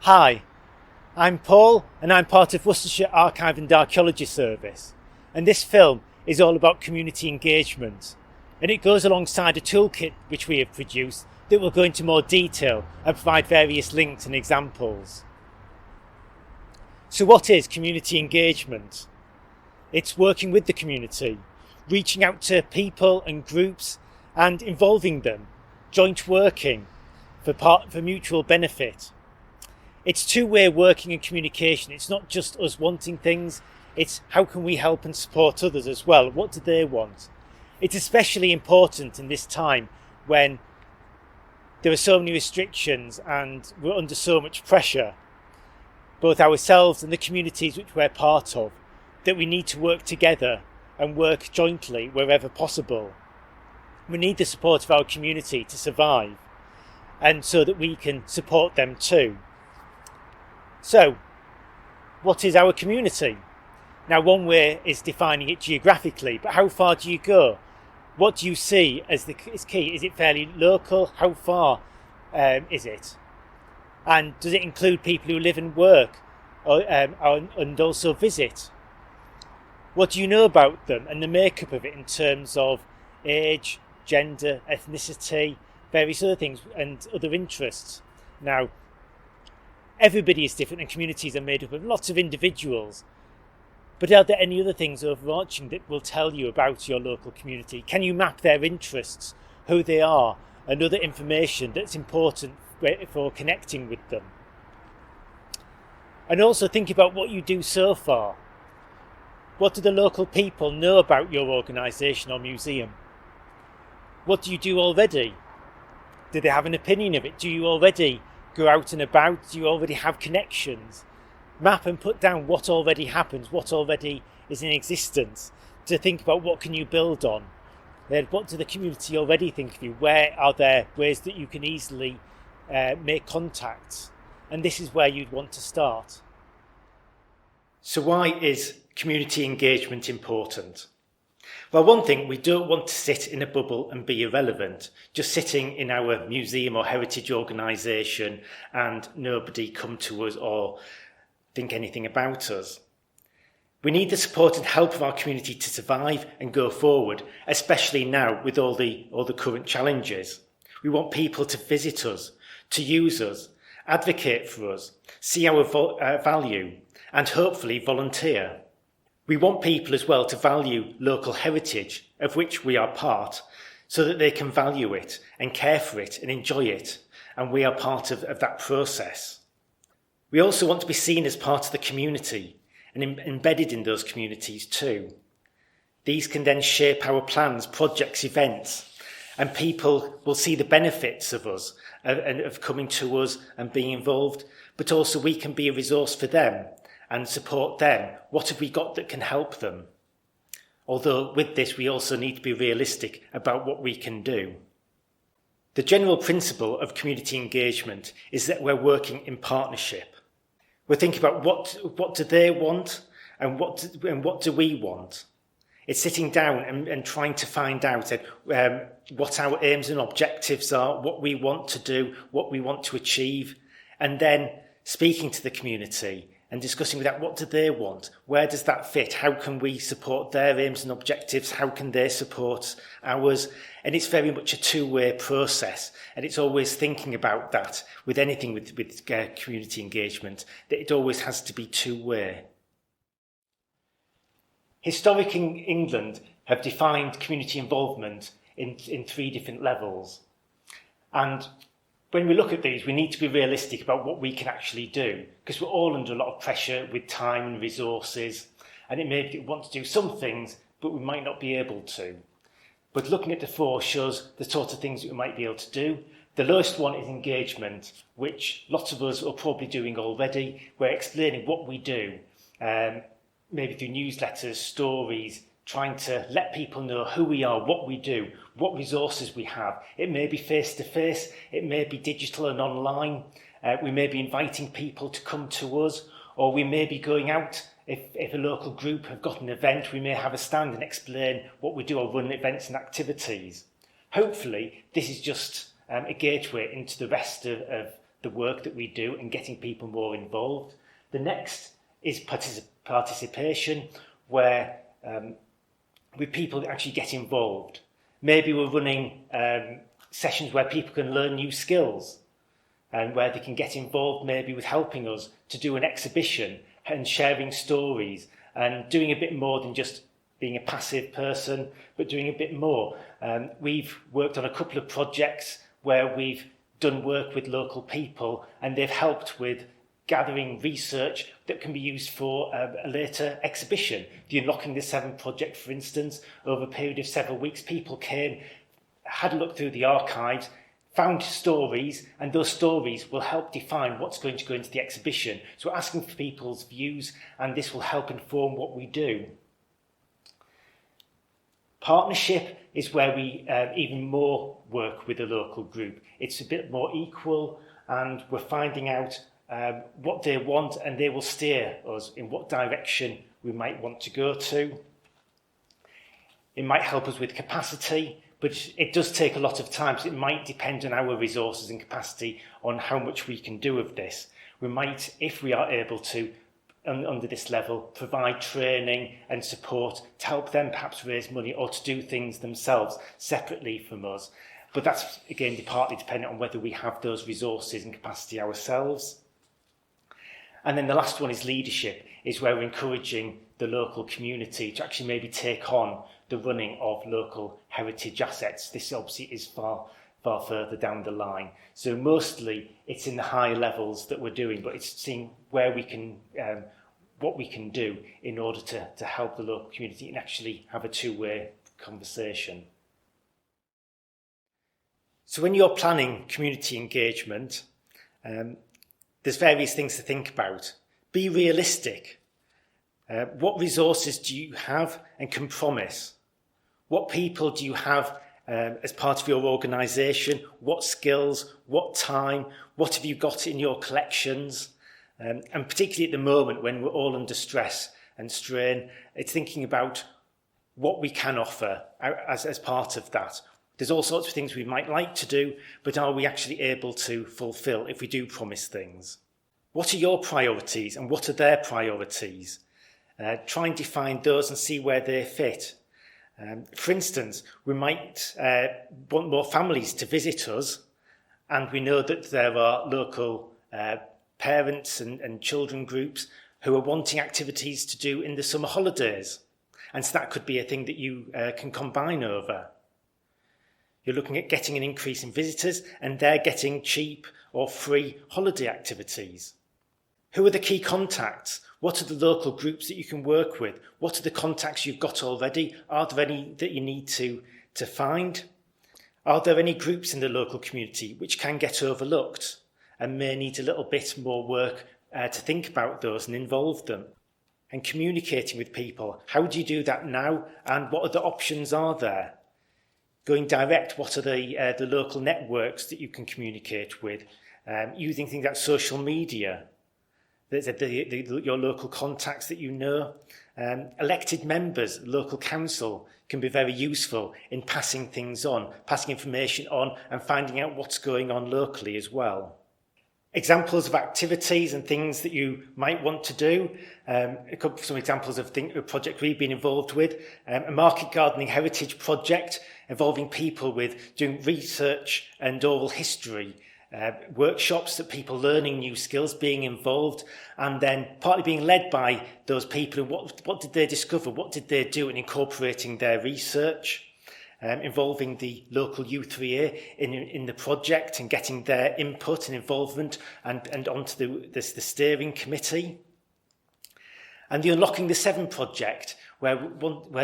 Hi, I'm Paul and I'm part of Worcestershire Archive and Archaeology Service, and this film is all about community engagement, and it goes alongside a toolkit which we have produced that will go into more detail and provide various links and examples. So what is community engagement? It's working with the community, reaching out to people and groups and involving them, joint working for mutual benefit. It's two-way working and communication. It's not just us wanting things, it's how can we help and support others as well? What do they want? It's especially important in this time when there are so many restrictions and we're under so much pressure, both ourselves and the communities which we're part of, that we need to work together and work jointly wherever possible. We need the support of our community to survive, and so that we can support them too. So, what is our community? Now, one way is defining it geographically, but how far do you go? What do you see as is key? Is it fairly local? How far is it? And does it include people who live and work and also visit? What do you know about them and the makeup of it in terms of age, gender, ethnicity, various other things and other interests? Now, everybody is different and communities are made up of lots of individuals. But are there any other things overarching that will tell you about your local community? Can you map their interests, who they are, and other information that's important for connecting with them? And also think about what you do so far. What do the local people know about your organisation or museum? What do you do already? Do they have an opinion of it? Do you already go out and about? Do you already have connections? Map and put down what already happens, what already is in existence, to think about what can you build on. Then what do the community already think of you? Where are there ways that you can easily make contacts? And this is where you'd want to start. So why is community engagement important? Well, one thing, we don't want to sit in a bubble and be irrelevant, just sitting in our museum or heritage organisation and nobody come to us or think anything about us. We need the support and help of our community to survive and go forward, especially now with all the current challenges. We want people to visit us, to use us, advocate for us, see our value, and hopefully volunteer. We want people as well to value local heritage, of which we are part, so that they can value it and care for it and enjoy it, and we are part of that process. We also want to be seen as part of the community and embedded in those communities too. These can then shape our plans, projects, events, and people will see the benefits of us and of coming to us and being involved, but also we can be a resource for them and support them. What have we got that can help them? Although with this we also need to be realistic about what we can do. The general principle of community engagement is that we're working in partnership. We're thinking about what do they want and what do we want. It's sitting down and trying to find out what our aims and objectives are, what we want to do, what we want to achieve, and then speaking to the community and discussing with that, what do they want? Where does that fit? How can we support their aims and objectives? How can they support ours? And it's very much a two-way process. And it's always thinking about that with anything with community engagement, that it always has to be two-way. Historic England have defined community involvement in three different levels. And when we look at these, we need to be realistic about what we can actually do, because we're all under a lot of pressure with time and resources, and it may want to do some things, but we might not be able to. But looking at the four shows the sort of things that we might be able to do. The lowest one is engagement, which lots of us are probably doing already. We're explaining what we do, maybe through newsletters, stories, trying to let people know who we are, what we do, what resources we have. It may be face-to-face, it may be digital and online. We may be inviting people to come to us, or we may be going out. If a local group have got an event, we may have a stand and explain what we do or run events and activities. Hopefully, this is just a gateway into the rest of the work that we do and getting people more involved. The next is participation, where with people that actually get involved. Maybe we're running sessions where people can learn new skills and where they can get involved maybe with helping us to do an exhibition and sharing stories and doing a bit more than just being a passive person, but doing a bit more. We've worked on a couple of projects where we've done work with local people and they've helped with gathering research that can be used for a later exhibition. The Unlocking the Seven project, for instance, over a period of several weeks, people came, had a look through the archives, found stories, and those stories will help define what's going to go into the exhibition. So we're asking for people's views, and this will help inform what we do. Partnership is where we even more work with a local group. It's a bit more equal, and we're finding out what they want, and they will steer us in what direction we might want to go to. It might help us with capacity, but it does take a lot of time, so it might depend on our resources and capacity on how much we can do of this. We might, if we are able to, under this level, provide training and support to help them perhaps raise money or to do things themselves separately from us. But that's, again, partly dependent on whether we have those resources and capacity ourselves. And then the last one is leadership, is where we're encouraging the local community to actually maybe take on the running of local heritage assets. This obviously is far further down the line. So mostly it's in the high levels that we're doing, but it's seeing where we can, what we can do in order to help the local community and actually have a two-way conversation. So when you're planning community engagement, there's various things to think about. Be realistic. What resources do you have and can promise? What people do you have as part of your organisation? What skills? What time? What have you got in your collections? And particularly at the moment when we're all under stress and strain, it's thinking about what we can offer as part of that. There's all sorts of things we might like to do, but are we actually able to fulfil if we do promise things? What are your priorities and what are their priorities? Try and define those and see where they fit. For instance, we might want more families to visit us, and we know that there are local parents and children groups who are wanting activities to do in the summer holidays. And so that could be a thing that you can combine over. You're looking at getting an increase in visitors, and they're getting cheap or free holiday activities. Who are the key contacts? What are the local groups that you can work with? What are the contacts you've got already? Are there any that you need to find? Are there any groups in the local community which can get overlooked and may need a little bit more work to think about those and involve them? And communicating with people. How do you do that now, and what other options are there? Going direct, what are the local networks that you can communicate with? Using things like social media, your local contacts that you know. Elected members, local council can be very useful in passing things on, passing information on and finding out what's going on locally as well. Examples of activities and things that you might want to do. Some examples of a project we've been involved with. A market gardening heritage project involving people with doing research and oral history. Workshops that people learning new skills, being involved, and then partly being led by those people. What did they discover? What did they do in incorporating their research? Involving the local U3A in the project and getting their input and involvement and onto the steering committee. And the Unlocking the Seven project, where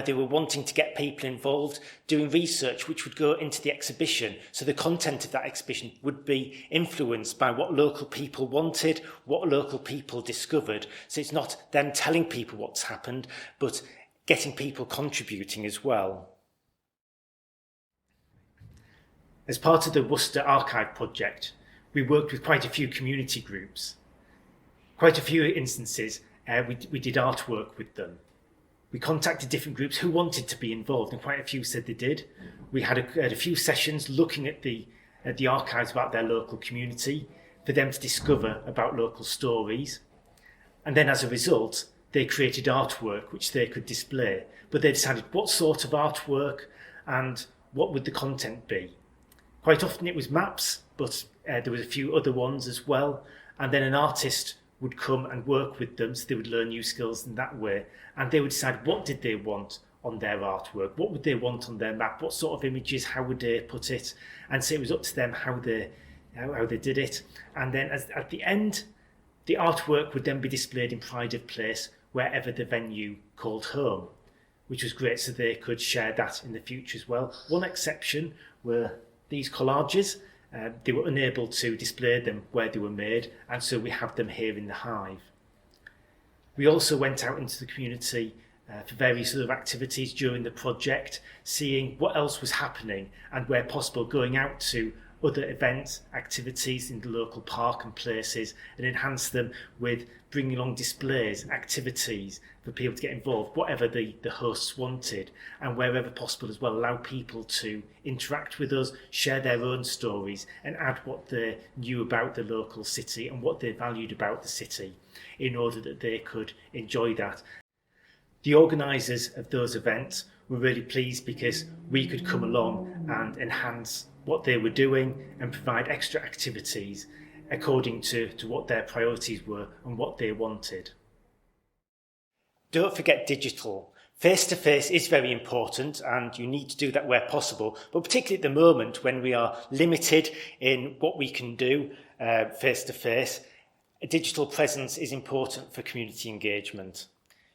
they were wanting to get people involved, doing research which would go into the exhibition. So the content of that exhibition would be influenced by what local people wanted, what local people discovered. So it's not them telling people what's happened, but getting people contributing as well. As part of the Worcester Archive project, we worked with quite a few community groups. Quite a few instances, we did artwork with them. We contacted different groups who wanted to be involved, and quite a few said they did. We had a few sessions looking at the archives about their local community, for them to discover about local stories. And then as a result, they created artwork which they could display. But they decided what sort of artwork and what would the content be. Quite often it was maps, but there was a few other ones as well. And then an artist would come and work with them, so they would learn new skills in that way. And they would decide what did they want on their artwork, what would they want on their map, what sort of images, how would they put it. And so it was up to them how they did it. And then at the end, the artwork would then be displayed in pride of place wherever the venue called home, which was great, so they could share that in the future as well. One exception were these collages. They were unable to display them where they were made, and so we have them here in the Hive. We also went out into the community for various other activities during the project, seeing what else was happening and where possible going out to other events, activities in the local park and places, and enhance them with bringing along displays, activities for people to get involved, whatever the hosts wanted, and wherever possible as well, allow people to interact with us, share their own stories, and add what they knew about the local city and what they valued about the city in order that they could enjoy that. The organisers of those events were really pleased because we could come along and enhance what they were doing and provide extra activities according to what their priorities were and what they wanted. Don't forget digital. Face-to-face is very important and you need to do that where possible, but particularly at the moment when we are limited in what we can do face-to-face, a digital presence is important for community engagement.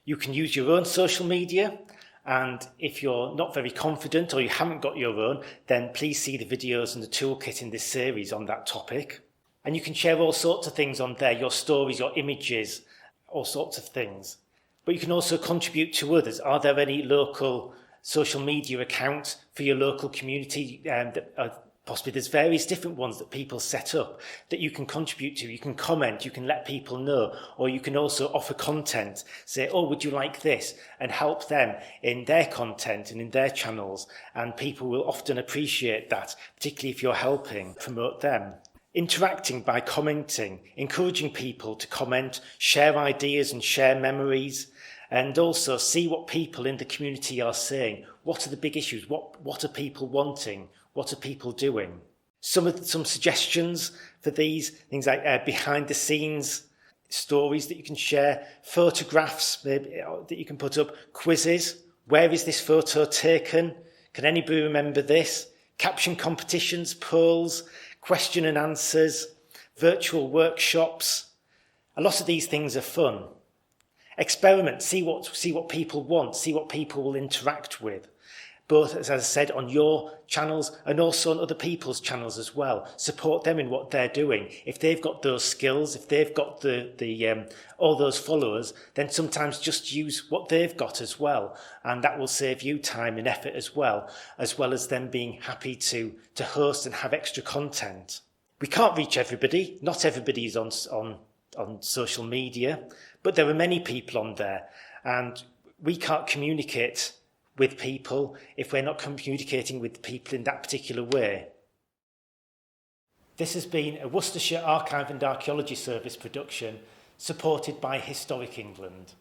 You can use your own social media, and if you're not very confident or you haven't got your own, then please see the videos and the toolkit in this series on that topic. And you can share all sorts of things on there, your stories, your images, all sorts of things. But you can also contribute to others. Are there any local social media accounts for your local community that are possibly there's various different ones that people set up that you can contribute to. You can comment, you can let people know, or you can also offer content. Say, oh, would you like this? And help them in their content and in their channels. And people will often appreciate that, particularly if you're helping promote them. Interacting by commenting, encouraging people to comment, share ideas and share memories, and also see what people in the community are saying. What are the big issues? What are people wanting? What are people doing? Some suggestions for these things like behind the scenes stories that you can share, photographs maybe that you can put up, quizzes. Where is this photo taken? Can anybody remember this? Caption competitions, polls, question and answers, virtual workshops. A lot of these things are fun. Experiment, see what people want, see what people will interact with. Both, as I said, on your channels and also on other people's channels as well. Support them in what they're doing. If they've got those skills, if they've got all those followers, then sometimes just use what they've got as well. And that will save you time and effort as well as them being happy to host and have extra content. We can't reach everybody. Not everybody is on social media, but there are many people on there. And we can't communicate with people if we're not communicating with people in that particular way. This has been a Worcestershire Archive and Archaeology Service production supported by Historic England.